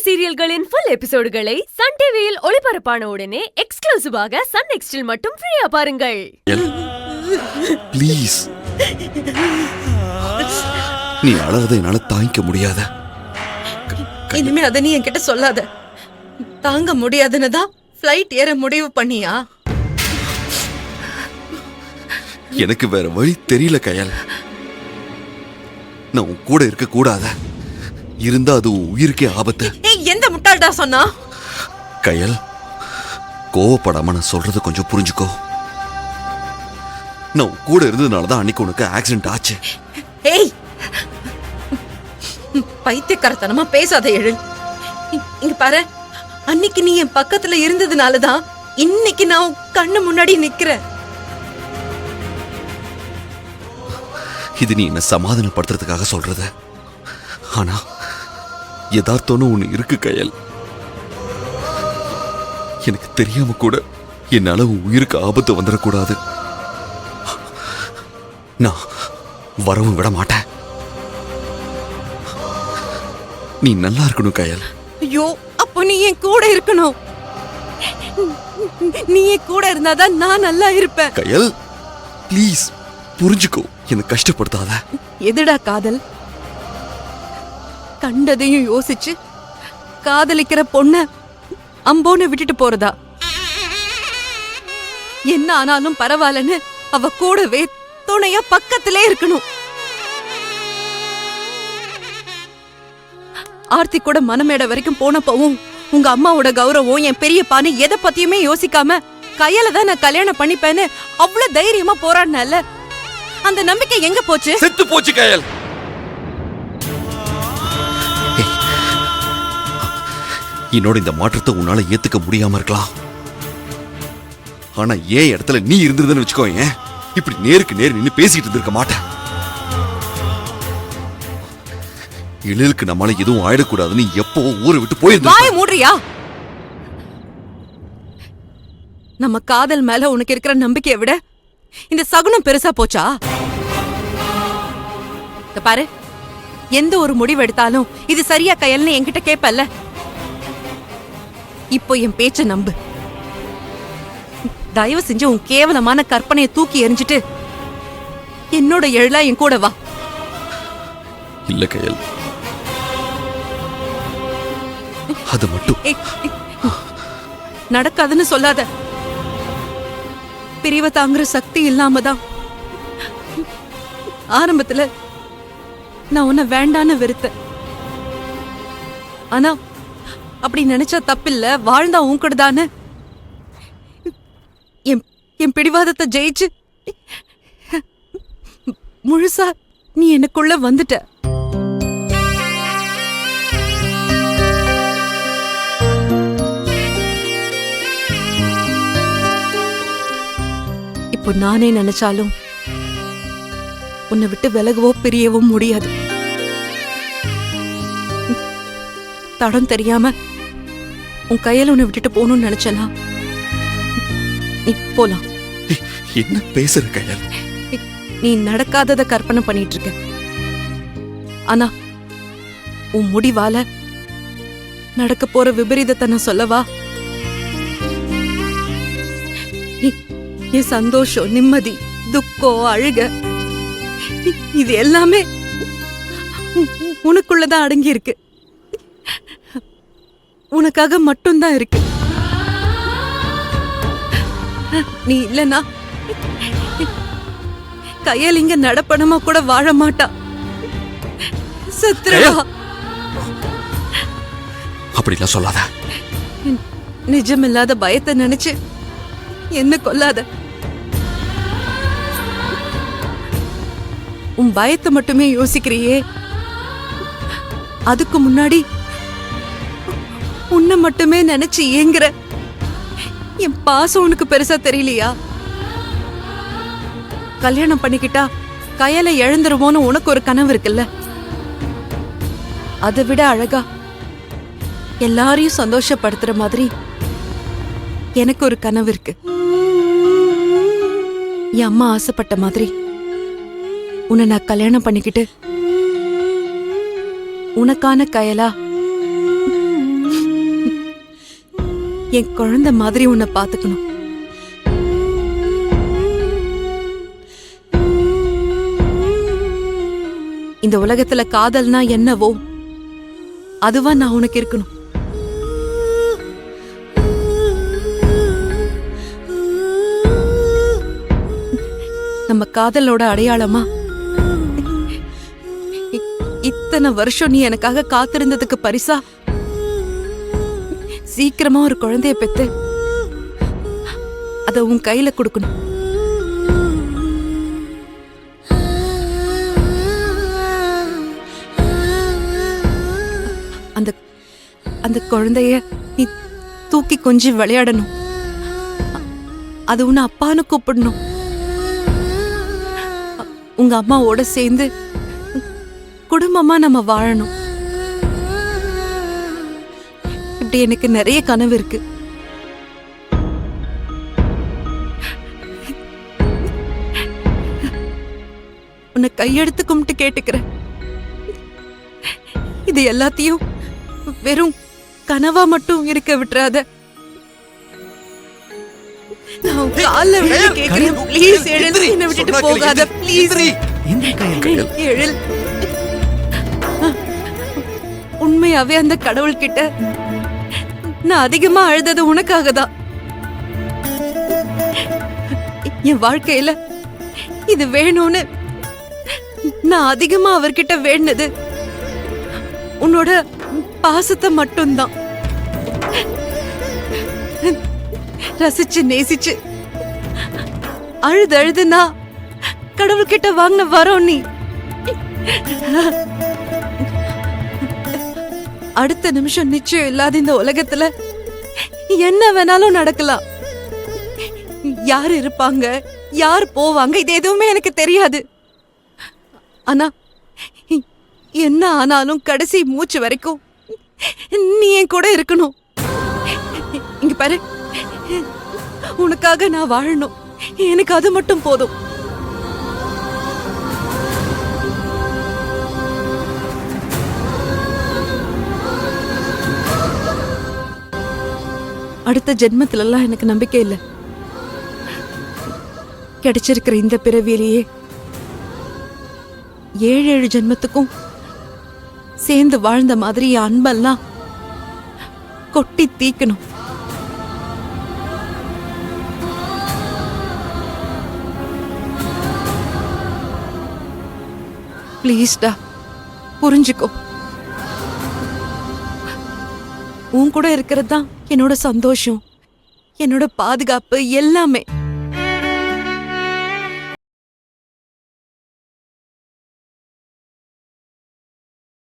சீரியல்களின் full எபிசோடுகளை Sun டிவியில் ஒளிபரப்பான உடனே எக்ஸ்க்ளூசிவாக சன் நெக்ஸ்டில் மட்டும் ஃப்ரீயா பாருங்கள். ப்ளீஸ், நீ அழறதை என்னால தாங்கிக்க முடியாத. இனிமே அத நீ என்கிட்ட சொல்லாத. தாங்க முடியாதுன்னு தான் ஃப்ளைட் ஏற முடிவு பண்ணியா? எனக்கு வேற வழி தெரியல கயல். நான் உன் கூட இருக்க கூடாத. இருந்தா அது உன் உயிருக்கே ஆபத்து. எந்த முட்டாள்டா சொன்னா? கயல், கோவப்படாம நான் சொல்றத கொஞ்சம் புரிஞ்சுக்கோ. நான் உன் கூட இருந்ததுனாலதான் அன்னைக்கு உனக்கு ஆக்சிடென்ட் ஆச்சு. ஏய், பைத்தியக்காரத்தனமா பேசாத எழில். இங்க பாரு, அன்னைக்கு நீ என் பக்கத்துல இருந்ததுனாலதான் இன்னைக்கு நான் கண்ணு முன்னாடி நிக்கிறேன். இது நீ என்ன சமாதானப்படுத்துறதுக்காக சொல்றத. ஆனா யதார்த்தம்னு ஒண்ணு இருக்கு கயல். எனக்கு தெரியாம கூட என்னால உன் உயிருக்கு ஆபத்து வந்துடக்கூடாது. நான் வரவும் விட மாட்டேன். நீ நல்லா இருக்கணும் கயல். ஐயோ, அப்போ நீ என் கூட இருக்கணும். நீ என் கூட இருந்தாதான் நான் நல்லா இருப்பேன். கயல், ப்ளீஸ் புரிஞ்சுக்கோ. என்ன கஷ்டப்படுத்தாத. எதுடா காதல்? கண்டதையும் யோசிச்சு காதலிக்கிற பொண்ண அம்போன்னு விட்டுட்டு போறதா? என்ன ஆனாலும் பரவாயில்லன்னு அவ கூடவே துணையா பக்கத்திலே இருக்கணும். ஆர்த்தி கூட மனமேட வரைக்கும் போனப்பவும் உங்க அம்மாவோட கௌரவம் என் பெரியப்பான்னு எதை பத்தியுமே யோசிக்காம கையில தான் நான் கல்யாணம் பண்ணிப்பேன்னு அவ்வளவு தைரியமா போராடினல. அந்த நம்பிக்கை எங்க போச்சு? செத்து போச்சு கயல். என்னோட இந்த மாற்றத்தை உன்னால ஏத்துக்க முடியாம இருக்கலாம். ஆனா ஏன் இடத்துல நீ இருந்திருந்தன்னு வச்சுக்கோ, ஏன் இப்படி நேருக்கு நேர் நின்னு பேசிட்டு இருந்திருக்க மாட்டேன். எழிலுக்கு நம்மளால எதுவும் ஆயிடக்கூடாதுன்னு எப்போ ஊரை விட்டு போயிருந்தா. வாய மூடுறியா? நம்ம காதல் மேல உனக்கு இருக்கிற நம்பிக்கையை விட இந்த சகுனம் பெருசா போச்சா? பாரு, எந்த ஒரு முடிவு எடுத்தாலும் இது சரியா கையல்னு என்கிட்ட கேப்பல்ல. இப்போ என் பேச்ச நம்பு. தயவு செஞ்சு உன் கேவலமான கற்பனையை தூக்கி எறிஞ்சிட்டு என்னோட எழிலா என் கூட வா. இல்ல கயல், அது மட்டும் நடக்காதுன்னு சொல்லாத. பிரிவை தாங்குற சக்தி இல்லாமதான் ஆரம்பத்துல நான் உன்னை வேண்டான்னு வெறுத்தேன். ஆனா அப்படி நினைச்சா தப்பில்ல, வாழ்ந்தா உன் கூடதான்னு என் பிடிவாதத்தை ஜெயிச்சு முழுசா நீ எனக்குள்ள வந்துட்ட. இப்போ நானே நினைச்சாலும் உன்னை விட்டு விலகவோ பிரியவோ முடியாது. தடம் தெரியாம உன் கையில உன்னை விட்டுட்டு போகணும்னு நினைச்சனா நீ போலாம். என்ன பேசுற கயல்? நீ நடக்காதத கற்பனை பண்ணிட்டு இருக்க. ஆனா உன் முடிவால நடக்க போற விபரீதத்தை நான் சொல்லவா? என் சந்தோஷம், நிம்மதி, துக்கம், அழுக இது எல்லாமே உனக்குள்ளதான் அடங்கி இருக்கு. உனக்காக மட்டும்தான் இருக்கு. நீ இல்லனா கையல் இங்க நடப்பணமா கூட வாழ மாட்டா. சத்ருவா, அப்படிலாம் சொல்லாத. நிஜமில்லாத பயத்தை நினைச்சு என்ன கொல்லாத. உன் பயத்தை மட்டுமே யோசிக்கிறியே, அதுக்கு முன்னாடி உன்னை மட்டுமே நினைச்சு ஏங்குற என் பாசம் உனக்கு பெருசா தெரியலையா? கல்யாணம் பண்ணிக்கிட்டா கையில எழுந்துருவோன்னு உனக்கு ஒரு கனவு இருக்குல்ல. அதை விட அழகா எல்லாரையும் சந்தோஷப்படுத்துற மாதிரி எனக்கு ஒரு கனவு இருக்கு. என் அம்மா ஆசைப்பட்ட மாதிரி உன்னை நான் கல்யாணம் பண்ணிக்கிட்டு உனக்கான கயலா என் குழந்தை மாதிரி உன்னை பாத்துக்கணும். இந்த உலகத்துல காதல்னா என்னவோ அதுவா நான் உனக்கு இருக்கணும். நம்ம காதலோட அடையாளமா இத்தனை வருஷம் நீ எனக்காக காத்திருந்ததுக்கு பரிசா சீக்கிரமா ஒரு குழந்தைய பெத்து அத உன் கையில கொடுக்கணும். அந்த அந்த குழந்தைய நீ தூக்கி கொஞ்சி விளையாடணும். அது உன்னை அப்பான்னு கூப்பிடணும். உங்க அம்மாவோட சேர்ந்து குடும்பமா நம்ம வாழணும். இப்படி எனக்கு நிறைய கனவு இருக்கு. உன்னை கையெடுத்து கும்பிட்டு கேட்டுக்கிறேன். இது எல்லாத்தையும் வெறும் கனவா மட்டும் இருக்க விட்டுறாத. நான் கால்ல விழுந்து கேக்குறேன். ப்ளீஸ் எழில், என்னை விட்டுட்டு போகாத. ப்ளீஸ் எழில். உண்மையாவே அந்த கடவுள் கிட்ட நான் அதிகமா அழுதது உனக்காக தான். என் வாழ்க்கையில இது வேணும்னு நான் அதிகமா அவர்கிட்ட வேண்டது உன்னோட பாசத்தை மட்டும்தான். ரசிச்சு நேசிச்சு அழுது அழுது நான் கடவுள்கிட்ட வாங்கின வரோம் நீ. அடுத்த நிமிஷம் நிச்சயம் இல்லாத இந்த உலகத்துல என்ன வேணாலும் நடக்கலாம். யார் இருப்பாங்க, யார் போவாங்க, இது எதுவுமே எனக்கு தெரியாது. ஆனா என்ன ஆனாலும் கடைசி மூச்சு வரைக்கும் நீ என் கூட இருக்கணும். இங்க பாரு, உனக்காக நான் வாழணும். எனக்கு அது மட்டும் போதும். அடுத்த ஜென்மத்துல எல்லாம் எனக்கு நம்பிக்கை இல்லை. கிடைச்சிருக்கிற இந்த பிறவியிலேயே 7 ஜென்மத்துக்கும் சேர்ந்து வாழ்ந்த மாதிரி என் அன்பெல்லாம் கொட்டி தீக்கணும். ப்ளீஸ்டா, புரிஞ்சுக்கோ. உன் கூட இருக்கிறது தான் என்னோட சந்தோஷம், என்னோட பாதுகாப்பு எல்லாமே.